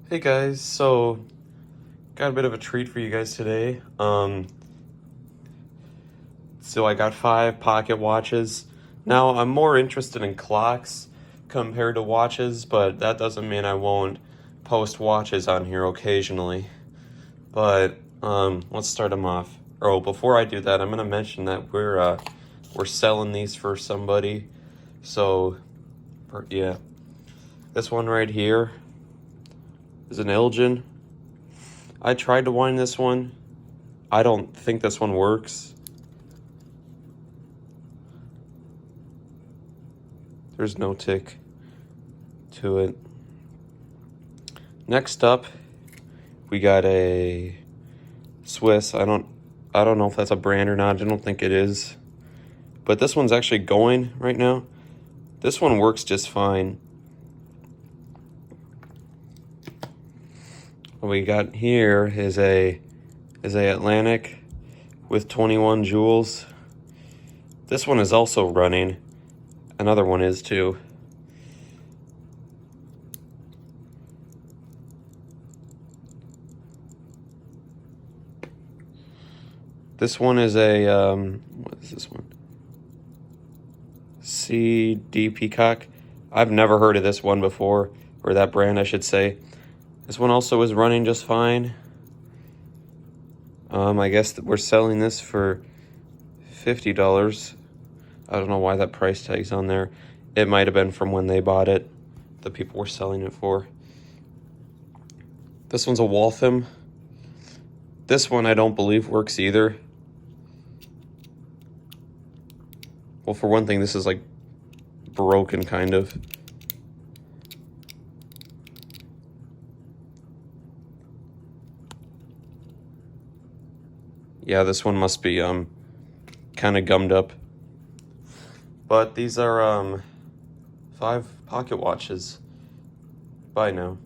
Hey guys, so got a bit of a treat for you guys today. So I got 5 pocket watches. Now I'm more interested in clocks compared to watches, but that doesn't mean I won't post watches on here occasionally. But let's start them off. Oh, before I do that, I'm gonna mention that we're selling these for somebody. So yeah, this one right here is an Elgin. I tried to wind this one. I don't think this one works. There's no tick to it. Next up, we got a Swiss. I don't know if that's a brand or not. I don't think it is. But this one's actually going right now. This one works just fine. What we got here is a Atlantic with 21 jewels. This one is also running. Another one is too. This one is a, what is this one? CD Peacock. I've never heard of this one before, or that brand, I should say. This one also is running just fine. I guess that we're selling this for $50. I don't know why that price tag's on there. It might have been from when they bought it, the people were selling it for. This one's a Waltham. This one I don't believe works either. Well, for one thing, this is like broken, kind of. Yeah, this one must be kind of gummed up. But these are 5 pocket watches. Bye now.